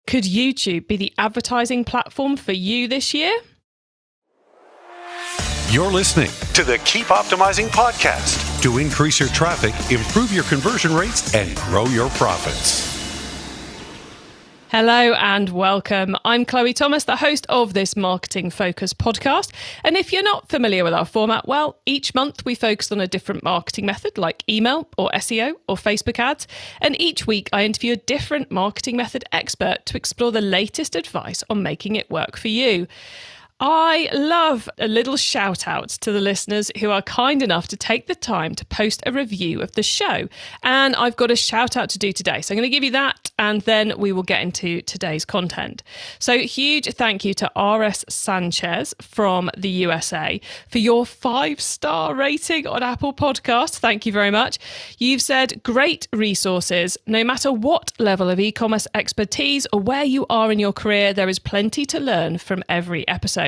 Could YouTube be the advertising platform for you this year? You're listening to the Keep Optimizing podcast to increase your traffic, improve your conversion rates, and grow your profits. Hello and welcome. I'm Chloe Thomas, the host of this Marketing Focus podcast. And if you're not familiar with our format, well, each month we focus on a different marketing method like email or SEO or Facebook ads. And each week I interview a different marketing method expert to explore the latest advice on making it work for you. I love a little shout out to the listeners who are kind enough to take the time to post a review of the show. And I've got a shout out to do today. So I'm going to give you that and then we will get into today's content. So huge thank you to RS Sanchez from the USA for your 5-star rating on Apple Podcasts. Thank you very much. You've said great resources. No matter what level of e-commerce expertise or where you are in your career, there is plenty to learn from every episode.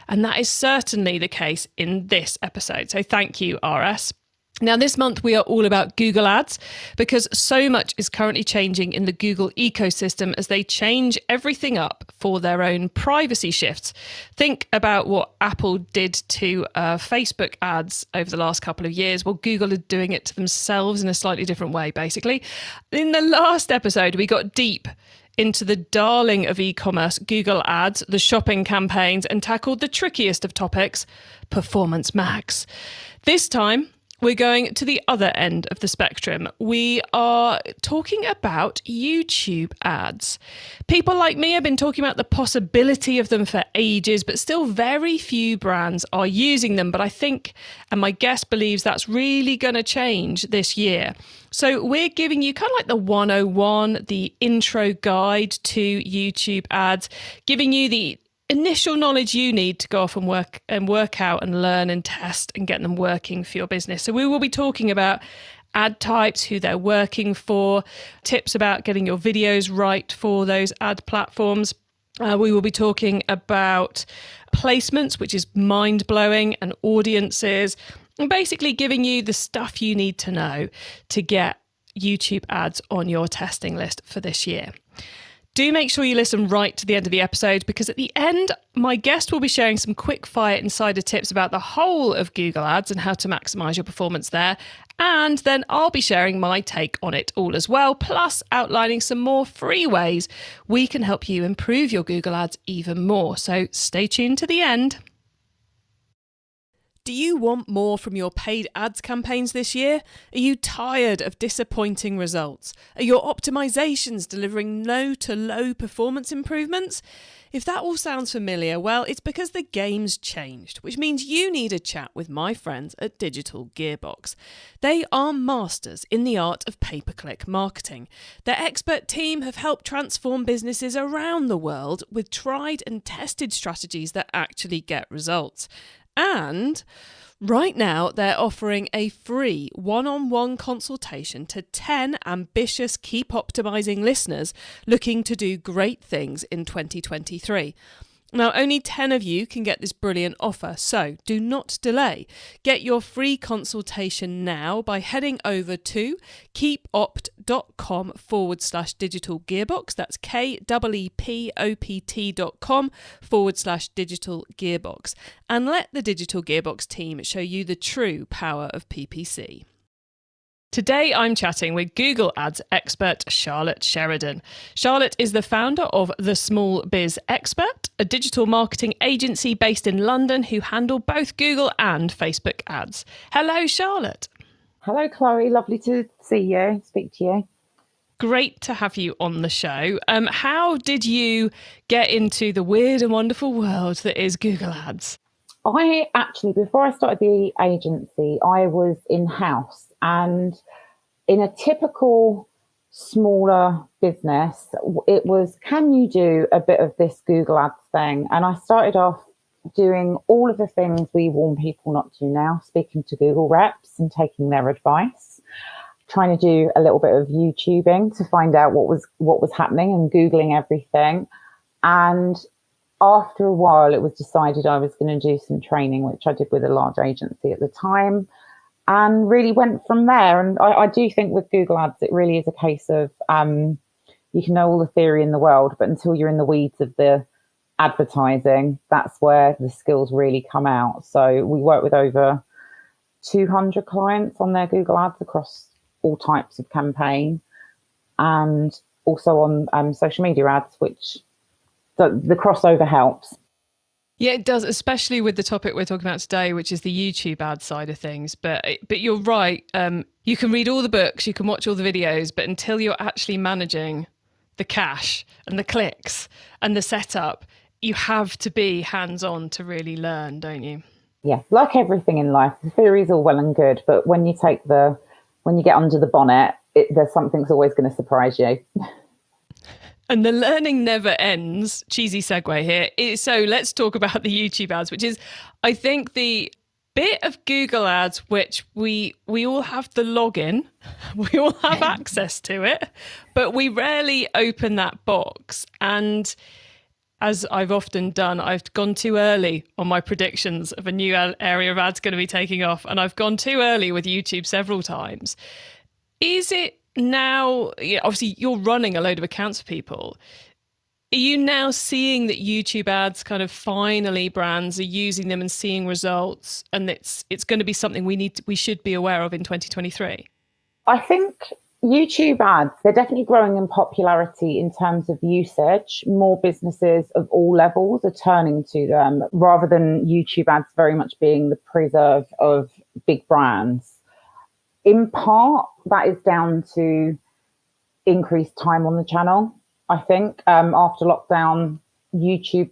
And that is certainly the case in this episode. So thank you, RS. Now, this month we are all about Google Ads because so much is currently changing in the Google ecosystem as they change everything up for their own privacy shifts. Think about what Apple did to Facebook ads over the last couple of years. Well, Google are doing it to themselves in a slightly different way, basically. In the last episode, we got deep into the darling of e-commerce, Google Ads, the shopping campaigns, and tackled the trickiest of topics, Performance Max. This time, we're going to the other end of the spectrum. We are talking about YouTube ads. People like me have been talking about the possibility of them for ages, but still very few brands are using them. But I think, and my guest believes, that's really going to change this year. So we're giving you kind of like the 101, the intro guide to YouTube ads, giving you the initial knowledge you need to go off and work out and learn and test and get them working for your business. So we will be talking about ad types, who they're working for, tips about getting your videos right for those ad platforms. We will be talking about placements, which is mind-blowing, and audiences, and basically giving you the stuff you need to know to get YouTube ads on your testing list for this year. Do make sure you listen right to the end of the episode because at the end, my guest will be sharing some quick fire insider tips about the whole of Google Ads and how to maximize your performance there. And then I'll be sharing my take on it all as well, plus outlining some more free ways we can help you improve your Google Ads even more. So stay tuned to the end. Do you want more from your paid ads campaigns this year? Are you tired of disappointing results? Are your optimizations delivering low to low performance improvements? If that all sounds familiar, well, it's because the game's changed, which means you need a chat with my friends at Digital Gearbox. They are masters in the art of pay-per-click marketing. Their expert team have helped transform businesses around the world with tried and tested strategies that actually get results. And right now, they're offering a free one-on-one consultation to 10 ambitious Keep Optimising listeners looking to do great things in 2023. Now, only 10 of you can get this brilliant offer, so do not delay. Get your free consultation now by heading over to keepopt.com/digital gearbox. That's keepopt.com/digital gearbox. And let the Digital Gearbox team show you the true power of PPC. Today, I'm chatting with Google Ads expert Charlotte Sheridan. Charlotte is the founder of The Small Biz Expert, a digital marketing agency based in London who handle both Google and Facebook ads. Hello, Charlotte. Hello, Chloe. Lovely to see you, speak to you. Great to have you on the show. How did you get into the weird and wonderful world that is Google Ads? I actually, before I started the agency, I was in-house. And in a typical smaller business, it was, can you do a bit of this Google Ads thing? And I started off doing all of the things we warn people not to now, speaking to Google reps and taking their advice, trying to do a little bit of YouTubing to find out what was happening and Googling everything. And after a while, it was decided I was going to do some training, which I did with a large agency at the time, and really went from there. And I do think with Google Ads, it really is a case of you can know all the theory in the world, but until you're in the weeds of the advertising, that's where the skills really come out. So we work with over 200 clients on their Google Ads across all types of campaign, and also on social media ads, which the crossover helps. Yeah, it does, especially with the topic we're talking about today, which is the YouTube ad side of things. But you're right. You can read all the books, you can watch all the videos, but until you're actually managing the cash and the clicks and the setup, you have to be hands-on to really learn, don't you? Yeah, like everything in life, the theory is all well and good, but when you get under the bonnet, there's something's always going to surprise you. And the learning never ends. Cheesy segue here. So let's talk about the YouTube ads, which is, I think, the bit of Google ads which we all have the login, we all have access to it, but we rarely open that box. And as I've often done, I've gone too early on my predictions of a new area of ads going to be taking off, and I've gone too early with YouTube several times. Is it now, obviously you're running a load of accounts for people. Are you now seeing that YouTube ads kind of finally brands are using them and seeing results, and it's going to be something we should be aware of in 2023? I think YouTube ads, they're definitely growing in popularity in terms of usage. More businesses of all levels are turning to them rather than YouTube ads very much being the preserve of big brands. In part, that is down to increased time on the channel. I think after lockdown, YouTube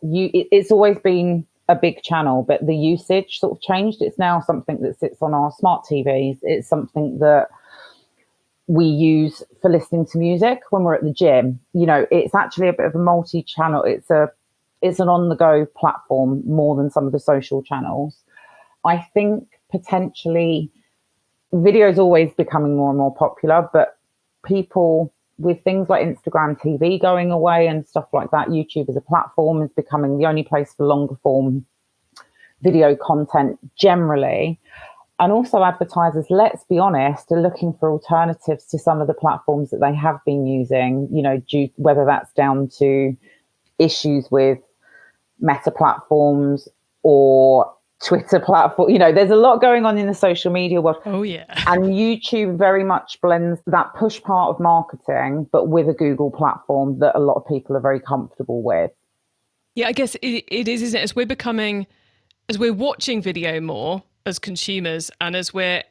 it's always been a big channel, but the usage sort of changed. It's now something that sits on our smart TVs. It's something that we use for listening to music when we're at the gym. It's actually a bit of a multi-channel. It's an on-the-go platform more than some of the social channels. I think potentially video is always becoming more and more popular, but people with things like Instagram TV going away and stuff like that, YouTube as a platform is becoming the only place for longer form video content generally. And also advertisers, let's be honest, are looking for alternatives to some of the platforms that they have been using, whether that's down to issues with Meta platforms or Twitter platform. There's a lot going on in the social media world. Oh, yeah. And YouTube very much blends that push part of marketing, but with a Google platform that a lot of people are very comfortable with. Yeah, I guess it is, isn't it? As we're watching video more as consumers, and as we're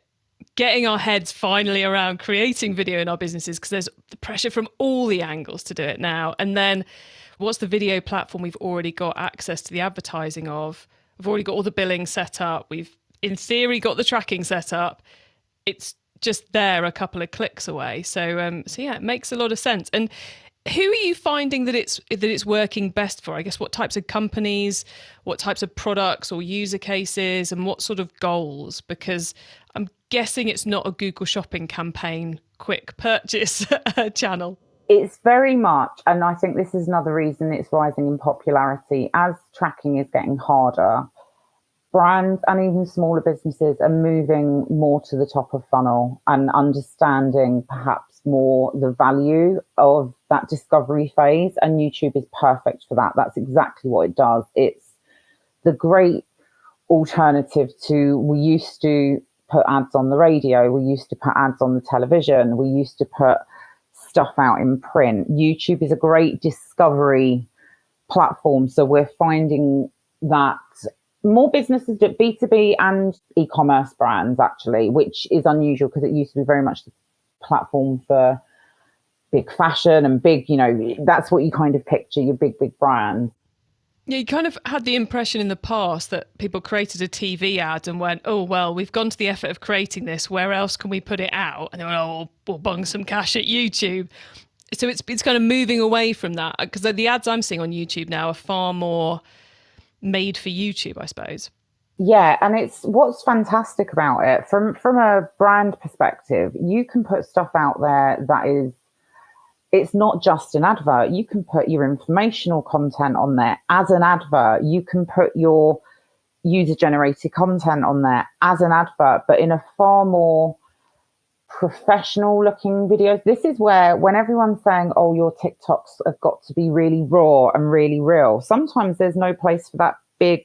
getting our heads finally around creating video in our businesses, because there's the pressure from all the angles to do it now. And then what's the video platform we've already got access to the advertising of? We've already got all the billing set up. We've, in theory, got the tracking set up. It's just there a couple of clicks away. So yeah, it makes a lot of sense. And who are you finding that it's working best for? I guess what types of companies, what types of products or user cases, and what sort of goals? Because I'm guessing it's not a Google Shopping campaign, quick purchase channel. It's very much, and I think this is another reason it's rising in popularity. As tracking is getting harder, brands and even smaller businesses are moving more to the top of funnel and understanding perhaps more the value of that discovery phase. And YouTube is perfect for that. That's exactly what it does. It's the great alternative to, we used to put ads on the radio, we used to put ads on the television, we used to put stuff out in print. YouTube is a great discovery platform. So we're finding that more businesses do B2B and e-commerce brands, actually, which is unusual because it used to be very much the platform for big fashion and big, that's what you kind of picture, your big brands. Yeah, you kind of had the impression in the past that people created a TV ad and went, oh, well, we've gone to the effort of creating this. Where else can we put it out? And they went, oh, we'll bung some cash at YouTube. So it's kind of moving away from that, because the ads I'm seeing on YouTube now are far more made for YouTube, I suppose. Yeah, and it's what's fantastic about it from a brand perspective, you can put stuff out there that is, it's not just an advert. You can put your informational content on there as an advert. You can put your user generated content on there as an advert, but in a far more professional looking videos. This is where, when everyone's saying, oh, your TikToks have got to be really raw and really real, sometimes there's no place for that big,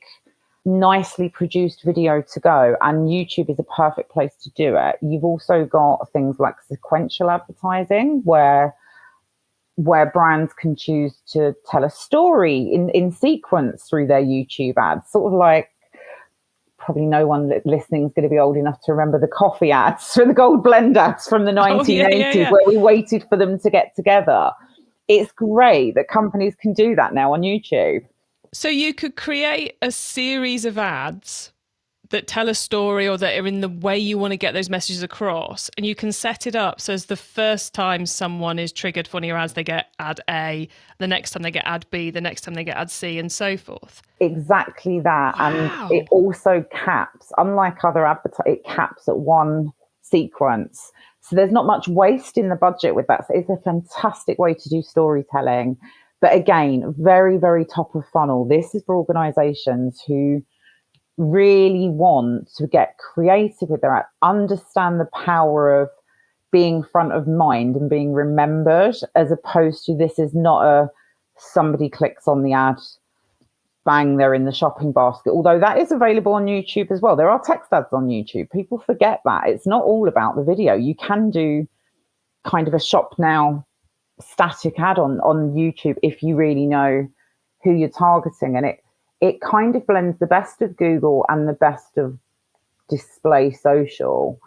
nicely produced video to go, and YouTube is a perfect place to do it. You've also got things like sequential advertising, where brands can choose to tell a story in sequence through their YouTube ads, sort of like, probably no one listening is going to be old enough to remember the coffee ads, for the gold blend ads from the 1980s, where we waited for them to get together. It's great that companies can do that now on YouTube. So you could create a series of ads that tell a story or that are in the way you want to get those messages across. And you can set it up so as the first time someone is triggered for one of your ads, they get ad A, the next time they get ad B, the next time they get ad C, and so forth. Exactly that. Wow. And it also caps, unlike other it caps at one sequence. So there's not much waste in the budget with that. So it's a fantastic way to do storytelling. But again, very, very top of funnel. This is for organizations who really want to get creative with their ad, understand the power of being front of mind and being remembered, as opposed to, this is not a somebody clicks on the ad, bang, they're in the shopping basket. Although that is available on YouTube as well. There are text ads on YouTube. People forget that. It's not all about the video. You can do kind of a shop now static ad on YouTube if you really know who you're targeting. And it kind of blends the best of Google and the best of display social,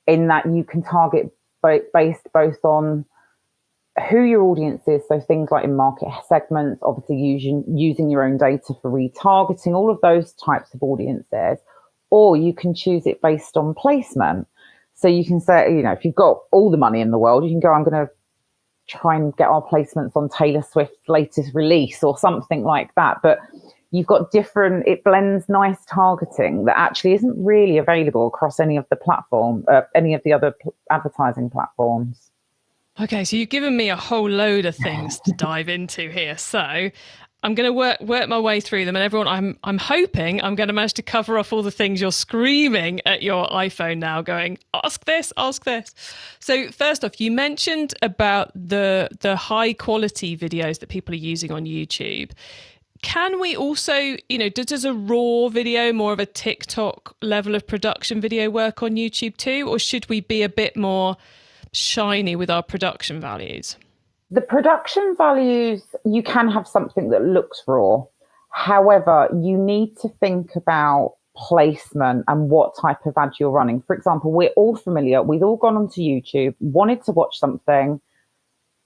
in that you can target based both on who your audience is. So things like in market segments, obviously using your own data for retargeting, all of those types of audiences. Or you can choose it based on placement. So you can say, if you've got all the money in the world, you can go, I'm going to try and get our placements on Taylor Swift's latest release or something like that. But you've got it blends nice targeting that actually isn't really available across any of the other advertising platforms. Okay, so you've given me a whole load of things to dive into here. So I'm going to work my way through them, and everyone, I'm hoping I'm going to manage to cover off all the things you're screaming at your iPhone now, going, ask this, ask this. So first off, you mentioned about the high quality videos that people are using on YouTube. Can we also, does a raw video, more of a TikTok level of production video, work on YouTube too? Or should we be a bit more shiny with our production values? The production values, you can have something that looks raw. However, you need to think about placement and what type of ad you're running. For example, we're all familiar, we've all gone onto YouTube, wanted to watch something,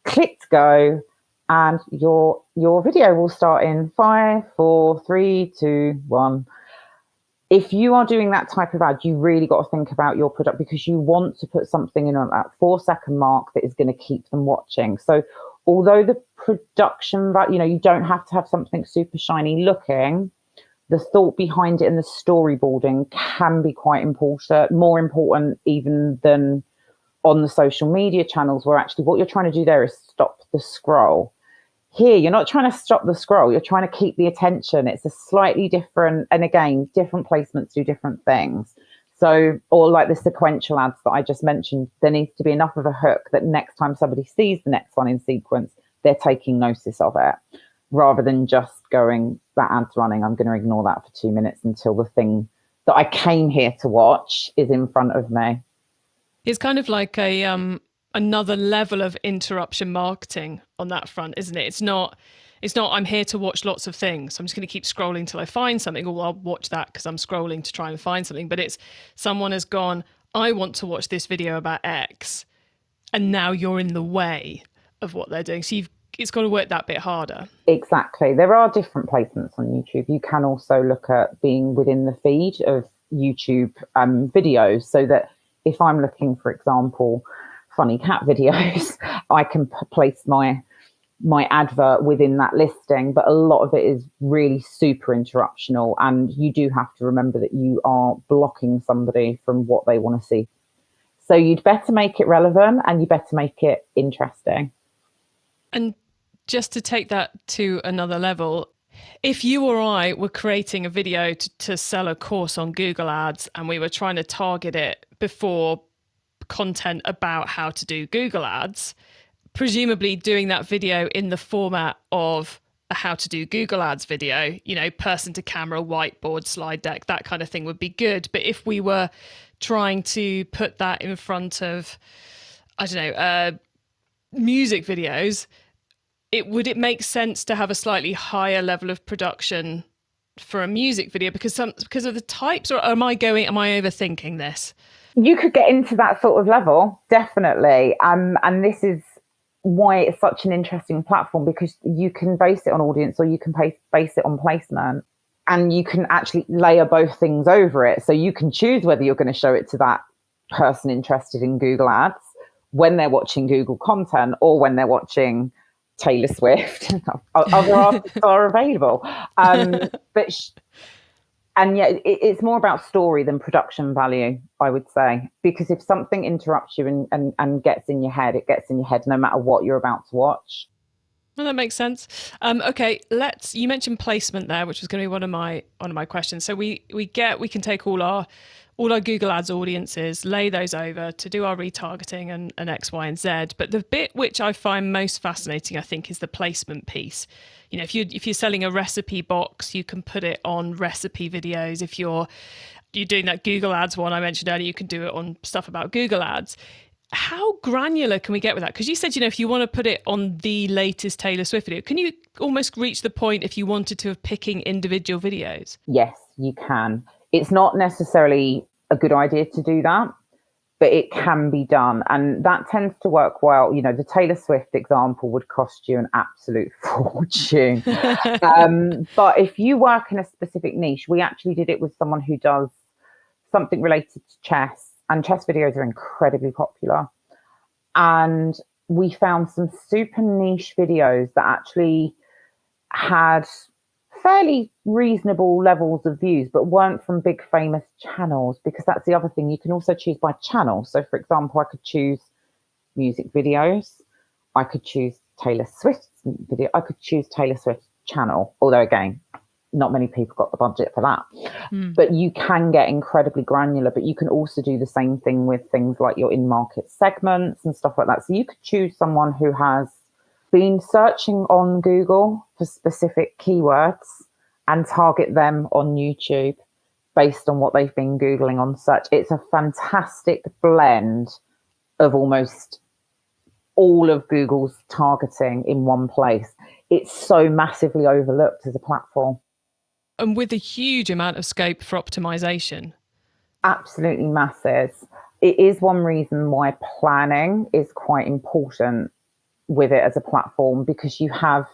clicked go, and your video will start in 5, 4, 3, 2, 1. If you are doing that type of ad, you really got to think about your product, because you want to put something in on that 4-second mark that is going to keep them watching. So although the production, you don't have to have something super shiny looking, the thought behind it and the storyboarding can be quite important, more important even than on the social media channels, where actually what you're trying to do there is stop the scroll. Here, you're not trying to stop the scroll. You're trying to keep the attention. It's a slightly different, and again, different placements do different things. So, or like the sequential ads that I just mentioned, there needs to be enough of a hook that next time somebody sees the next one in sequence, they're taking notice of it, rather than just going, that ad's running, I'm going to ignore that for 2 minutes until the thing that I came here to watch is in front of me. It's kind of like another level of interruption marketing on that front, isn't it? It's not I'm here to watch lots of things, I'm just going to keep scrolling till I find something, or I'll watch that because I'm scrolling to try and find something. But it's someone has gone, I want to watch this video about X, and now you're in the way of what they're doing. So it's got to work that bit harder. Exactly. There are different placements on YouTube. You can also look at being within the feed of YouTube videos, so that if I'm looking, for example, funny cat videos, I can place my advert within that listing. But a lot of it is really super interruptional, and you do have to remember that you are blocking somebody from what they want to see. So you'd better make it relevant, and you better make it interesting. And just to take that to another level, if you or I were creating a video to sell a course on Google Ads, and we were trying to target it before content about how to do Google Ads, presumably doing that video in the format of a how to do Google Ads video, person to camera, whiteboard, slide deck, that kind of thing would be good. But if we were trying to put that in front of, I don't know, music videos, would it make sense to have a slightly higher level of production for a music video because of the types, or am I overthinking this? You could get into that sort of level, definitely. And this is why it's such an interesting platform, because you can base it on audience or you can base it on placement, and you can actually layer both things over it. So you can choose whether you're going to show it to that person interested in Google Ads when they're watching Google content or when they're watching Taylor Swift. Other artists are available. It's more about story than production value, I would say, because if something interrupts you and gets in your head, it gets in your head no matter what you're about to watch. Well, that makes sense. Okay, you mentioned placement there, which was going to be one of my questions. So we can take all our Google Ads audiences, lay those over to do our retargeting and X, Y, and Z. But the bit which I find most fascinating, I think, is the placement piece. If you're selling a recipe box, you can put it on recipe videos. If you're doing that Google Ads one I mentioned earlier, you can do it on stuff about Google Ads. How granular can we get with that? Because you said, if you want to put it on the latest Taylor Swift video, can you almost reach the point if you wanted to of picking individual videos? Yes, you can. It's not necessarily a good idea to do that, but it can be done. And that tends to work well. The Taylor Swift example would cost you an absolute fortune. But if you work in a specific niche, we actually did it with someone who does something related to chess, and chess videos are incredibly popular. And we found some super niche videos that actually had fairly reasonable levels of views, but weren't from big famous channels, because that's the other thing. You can also choose by channel. So for example, I could choose music videos. I could choose Taylor Swift's video. I could choose Taylor Swift's channel, although again, not many people got the budget for that. But you can get incredibly granular, but you can also do the same thing with things like your in-market segments and stuff like that. So you could choose someone who has been searching on Google for specific keywords and target them on YouTube based on what they've been Googling on search. It's a fantastic blend of almost all of Google's targeting in one place. It's so massively overlooked as a platform. And with a huge amount of scope for optimization. Absolutely massive. It is one reason why planning is quite important with it as a platform, because you have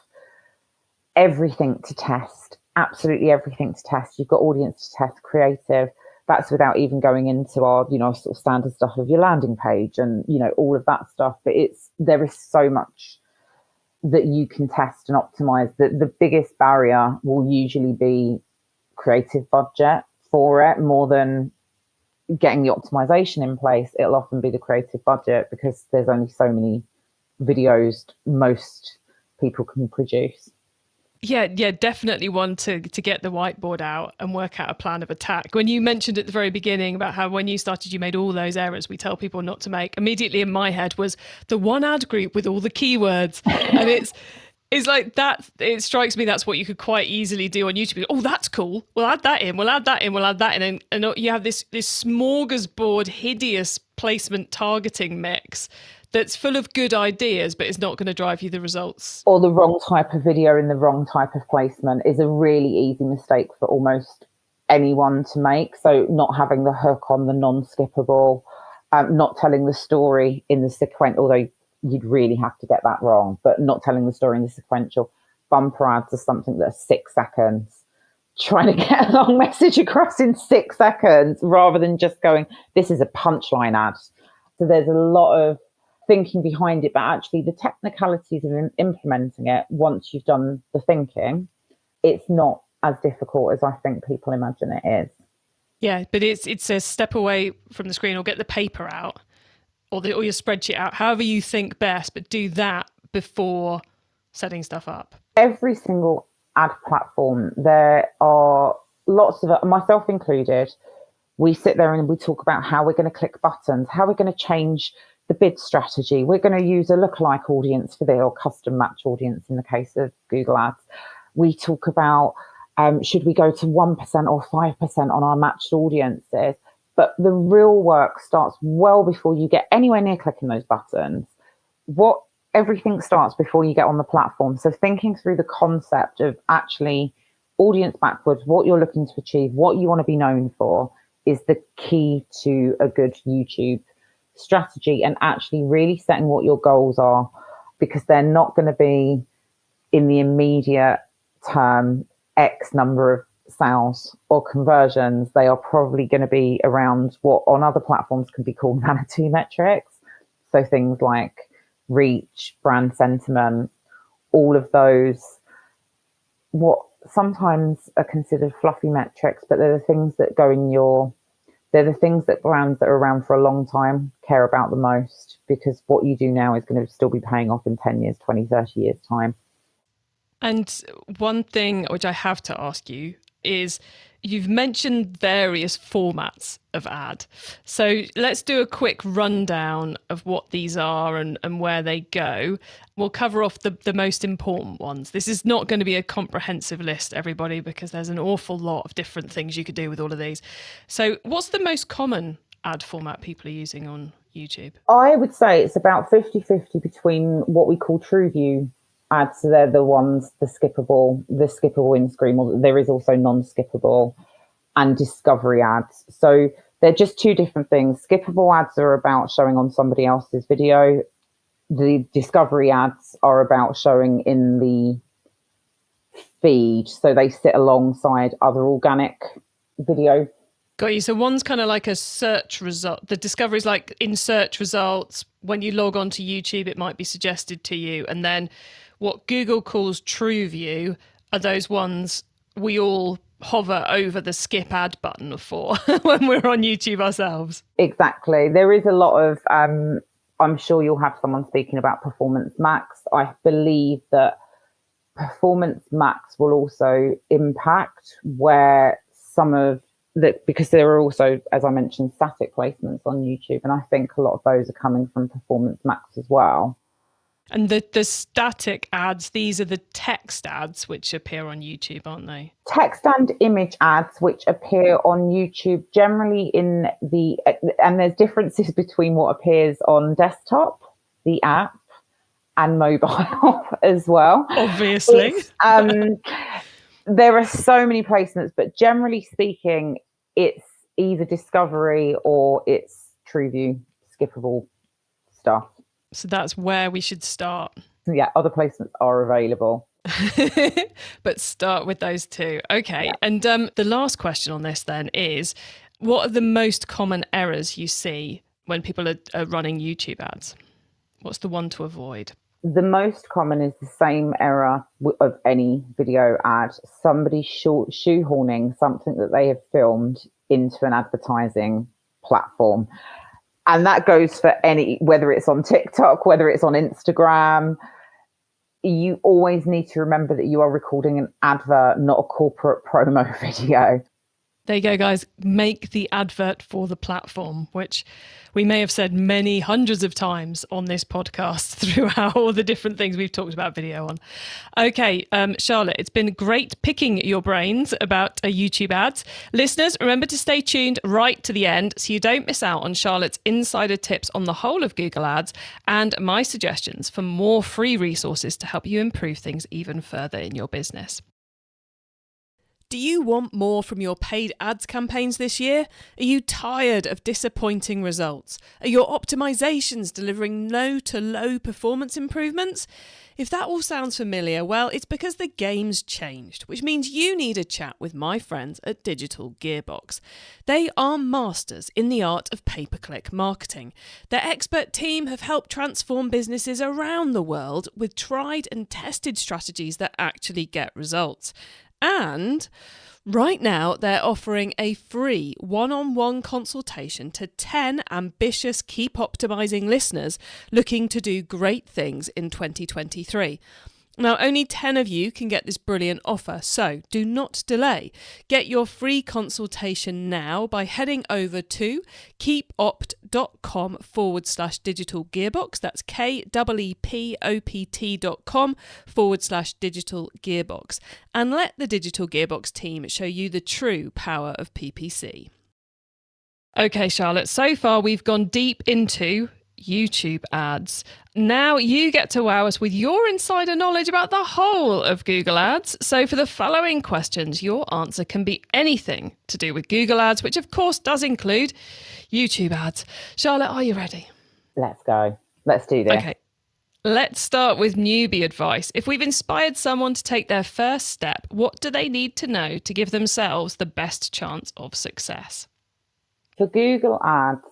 everything to test, absolutely everything to test. You've got audience to test, creative. That's without even going into our, sort of standard stuff of your landing page and, all of that stuff. But there is so much that you can test and optimize. The biggest barrier will usually be creative budget for it, more than getting the optimization in place. It'll often be the creative budget, because there's only so many videos most people can produce. Yeah, definitely one to get the whiteboard out and work out a plan of attack. When you mentioned at the very beginning about how when you started you made all those errors we tell people not to make, immediately in my head was the one ad group with all the keywords. And it's like that. It strikes me that's what you could quite easily do on YouTube. Oh, that's cool. We'll add that in. We'll add that in. We'll add that in. And you have this smorgasbord, hideous placement targeting mix that's full of good ideas, but it's not going to drive you the results. Or the wrong type of video in the wrong type of placement is a really easy mistake for almost anyone to make. So not having the hook on the non-skippable, not telling the story in the sequence, although you'd really have to get that wrong, but not telling the story in the sequential. Bumper ads are something that are 6 seconds. Trying to get a long message across in 6 seconds rather than just going, this is a punchline ad. So there's a lot of thinking behind it, but actually the technicalities of implementing it, once you've done the thinking, it's not as difficult as I think people imagine it is. Yeah, but it's a step away from the screen, or get the paper out or your spreadsheet out, however you think best, but do that before setting stuff up. Every single ad platform, there are lots of, myself included, We sit there and we talk about how we're going to click buttons, how we're going to change the bid strategy. We're going to use a lookalike audience for or custom match audience in the case of Google Ads. We talk about should we go to 1% or 5% on our matched audiences? But the real work starts well before you get anywhere near clicking those buttons. Everything starts before you get on the platform. So thinking through the concept of actually audience backwards, what you're looking to achieve, what you want to be known for is the key to a good YouTube strategy, and actually really setting what your goals are, because they're not going to be in the immediate term X number of sales or conversions. They are probably going to be around what on other platforms can be called vanity metrics. So things like reach, brand sentiment, all of those, what sometimes are considered fluffy metrics, but they're the things that they're the things that brands that are around for a long time care about the most, because what you do now is going to still be paying off in 10 years, 20, 30 years time. And one thing which I have to ask you is, you've mentioned various formats of ad. So let's do a quick rundown of what these are and where they go. We'll cover off the most important ones. This is not going to be a comprehensive list, everybody, because there's an awful lot of different things you could do with all of these. So what's the most common ad format people are using on YouTube? I would say it's about 50-50 between what we call TrueView ads. So they're the ones, the skippable in screen, or there is also non-skippable, and discovery ads. So they're just two different things. Skippable ads are about showing on somebody else's video. The discovery ads are about showing in the feed. So they sit alongside other organic video. Got you. So one's kind of like a search result. The discovery is like in search results. When you log on to YouTube, it might be suggested to you. And then what Google calls TrueView are those ones we all hover over the skip ad button for when we're on YouTube ourselves. Exactly. There is a lot of, I'm sure you'll have someone speaking about Performance Max. I believe that Performance Max will also impact where some of that, because there are also, as I mentioned, static placements on YouTube. And I think a lot of those are coming from Performance Max as well. And the static ads, these are the text ads which appear on YouTube, aren't they? Text and image ads which appear on YouTube generally and there's differences between what appears on desktop, the app, and mobile as well. Obviously. There are so many placements, but generally speaking, it's either discovery or it's TrueView skippable stuff. So that's where we should start. Yeah, other placements are available. But start with those two. Okay. Yeah. And the last question on this then is, what are the most common errors you see when people are running YouTube ads? What's the one to avoid? The most common is the same error of any video ad. Somebody shoehorning something that they have filmed into an advertising platform. And that goes for whether it's on TikTok, whether it's on Instagram. You always need to remember that you are recording an advert, not a corporate promo video. There you go, guys. Make the advert for the platform, which we may have said many hundreds of times on this podcast throughout all the different things we've talked about video on. Okay, Charlotte, it's been great picking your brains about YouTube ads. Listeners, remember to stay tuned right to the end so you don't miss out on Charlotte's insider tips on the whole of Google Ads and my suggestions for more free resources to help you improve things even further in your business. Do you want more from your paid ads campaigns this year? Are you tired of disappointing results? Are your optimizations delivering no to low performance improvements? If that all sounds familiar, well, it's because the game's changed, which means you need a chat with my friends at Digital Gearbox. They are masters in the art of pay-per-click marketing. Their expert team have helped transform businesses around the world with tried and tested strategies that actually get results. And right now, they're offering a free one-on-one consultation to 10 ambitious Keep Optimising listeners looking to do great things in 2023. Now, only 10 of you can get this brilliant offer, so do not delay. Get your free consultation now by heading over to keepopt.com/digital gearbox. That's keepopt.com/digital gearbox. And let the Digital Gearbox team show you the true power of PPC. Okay, Charlotte, so far we've gone deep into YouTube ads. Now you get to wow us with your insider knowledge about the whole of Google Ads. So for the following questions, your answer can be anything to do with Google Ads, which of course does include YouTube ads. Charlotte, are you ready? Let's go. Let's do this. Okay. Let's start with newbie advice. If we've inspired someone to take their first step, what do they need to know to give themselves the best chance of success? For Google Ads,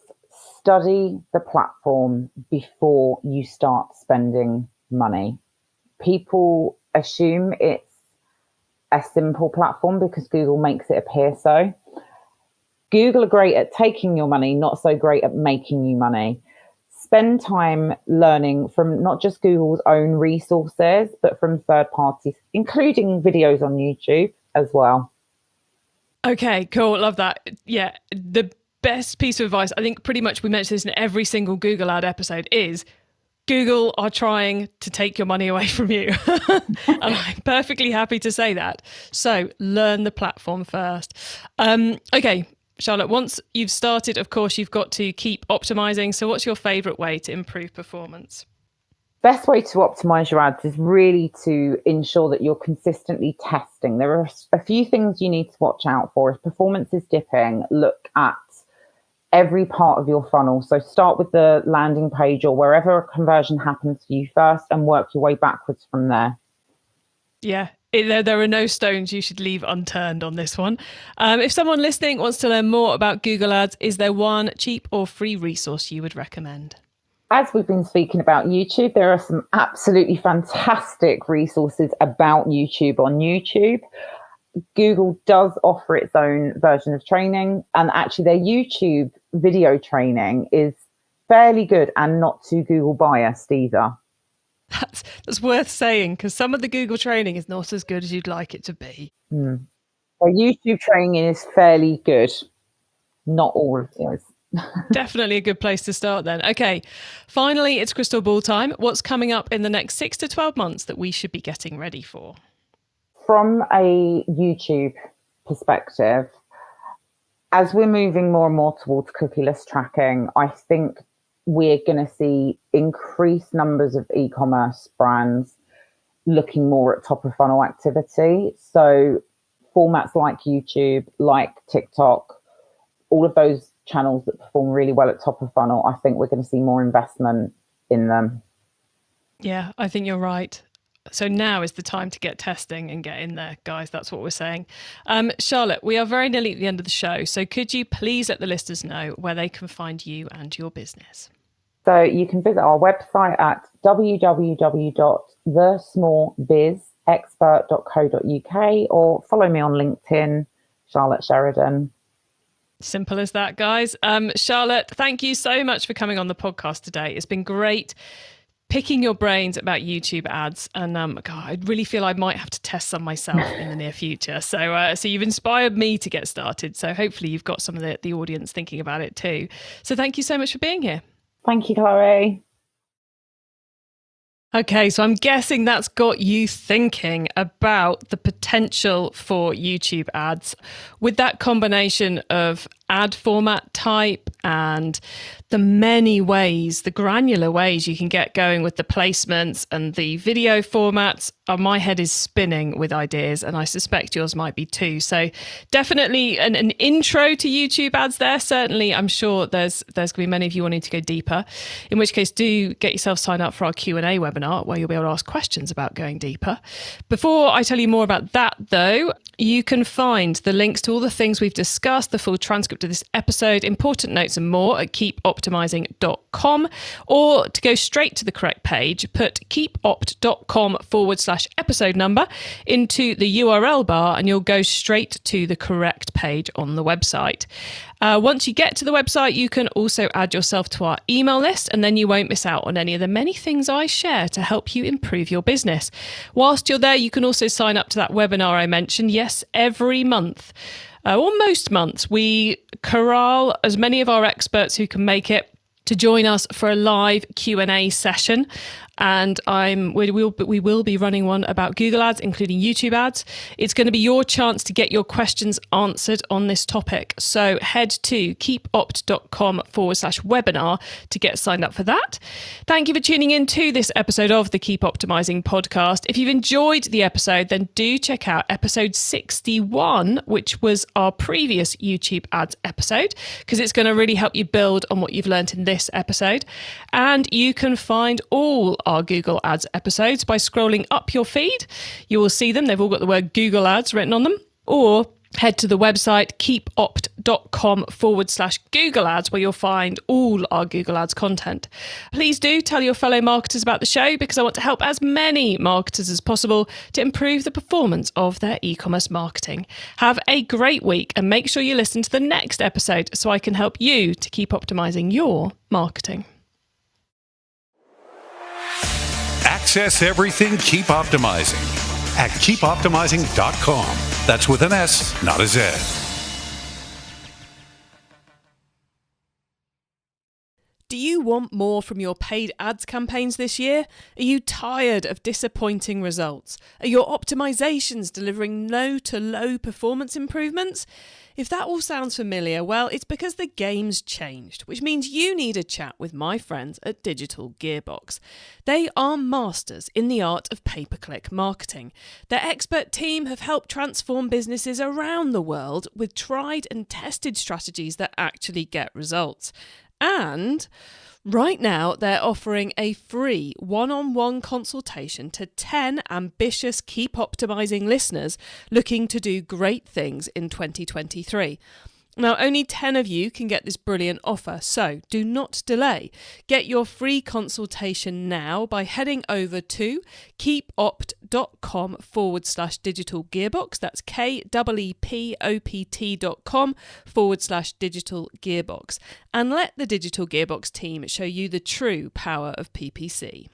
study the platform before you start spending money. People assume it's a simple platform because Google makes it appear so. Google are great at taking your money, not so great at making you money. Spend time learning from not just Google's own resources, but from third parties, including videos on YouTube as well. Okay, cool. Love that. Yeah, the best piece of advice, I think pretty much we mention this in every single Google ad episode, is Google are trying to take your money away from you. And I'm perfectly happy to say that. So learn the platform first. Okay, Charlotte, once you've started, of course, you've got to keep optimizing. So what's your favorite way to improve performance? Best way to optimize your ads is really to ensure that you're consistently testing. There are a few things you need to watch out for. If performance is dipping, look at every part of your funnel. So start with the landing page or wherever a conversion happens for you first and work your way backwards from there. Yeah, there are no stones you should leave unturned on this one. If someone listening wants to learn more about Google Ads, is there one cheap or free resource you would recommend? As we've been speaking about YouTube, there are some absolutely fantastic resources about YouTube on YouTube. Google does offer its own version of training, and actually their YouTube video training is fairly good and not too Google biased either. That's worth saying, because some of the Google training is not as good as you'd like it to be. So YouTube training is fairly good. Not all of it is. Definitely a good place to start then. Okay, finally, it's crystal ball time. What's coming up in the next 6 to 12 months that we should be getting ready for? From a YouTube perspective, as we're moving more and more towards cookieless tracking, I think we're going to see increased numbers of e-commerce brands looking more at top of funnel activity. So formats like YouTube, like TikTok, all of those channels that perform really well at top of funnel, I think we're going to see more investment in them. Yeah, I think you're right. So now is the time to get testing and get in there, guys. That's what we're saying. Charlotte, we are very nearly at the end of the show. So could you please let the listeners know where they can find you and your business? So you can visit our website at www.thesmallbizexpert.co.uk or follow me on LinkedIn, Charlotte Sheridan. Simple as that, guys. Charlotte, thank you so much for coming on the podcast today. It's been great picking your brains about YouTube ads. And God, I really feel I might have to test some myself in the near future. So you've inspired me to get started. So hopefully you've got some of the audience thinking about it too. So thank you so much for being here. Thank you, Chloe. Okay, so I'm guessing that's got you thinking about the potential for YouTube ads with that combination of ad format type and the many ways, the granular ways you can get going with the placements and the video formats. My head is spinning with ideas, and I suspect yours might be too. So definitely an intro to YouTube ads there. Certainly, I'm sure there's going to be many of you wanting to go deeper, in which case do get yourself signed up for our Q&A webinar where you'll be able to ask questions about going deeper. Before I tell you more about that, though, you can find the links to all the things we've discussed, the full transcript transcript of this episode, important notes and more at keepoptimising.com, or to go straight to the correct page, put keepopt.com/episode number into the URL bar and you'll go straight to the correct page on the website. Once you get to the website, you can also add yourself to our email list, and then you won't miss out on any of the many things I share to help you improve your business. Whilst you're there, you can also sign up to that webinar I mentioned. Yes, every month, or most months, we corral as many of our experts who can make it to join us for a live Q&A session. And we will be running one about Google ads, including YouTube ads. It's going to be your chance to get your questions answered on this topic. So head to keepopt.com/webinar to get signed up for that. Thank you for tuning in to this episode of the Keep Optimising podcast. If you've enjoyed the episode, then do check out episode 61, which was our previous YouTube ads episode, because it's going to really help you build on what you've learned in this episode. And you can find all our Google Ads episodes by scrolling up your feed. You will see them. They've all got the word Google Ads written on them. Or head to the website keepopt.com/Google Ads, where you'll find all our Google Ads content. Please do tell your fellow marketers about the show, because I want to help as many marketers as possible to improve the performance of their e-commerce marketing. Have a great week and make sure you listen to the next episode so I can help you to keep optimizing your marketing. Access everything Keep Optimizing at keepoptimising.com. That's with an S, not a Z. Do you want more from your paid ads campaigns this year? Are you tired of disappointing results? Are your optimizations delivering low to low performance improvements? If that all sounds familiar, well, it's because the game's changed, which means you need a chat with my friends at Digital Gearbox. They are masters in the art of pay-per-click marketing. Their expert team have helped transform businesses around the world with tried and tested strategies that actually get results. And right now, they're offering a free one-on-one consultation to 10 ambitious Keep Optimising listeners looking to do great things in 2023. Now, only 10 of you can get this brilliant offer, so do not delay. Get your free consultation now by heading over to keepopt.com/Digital Gearbox. That's keepopt.com/Digital Gearbox. And let the Digital Gearbox team show you the true power of PPC.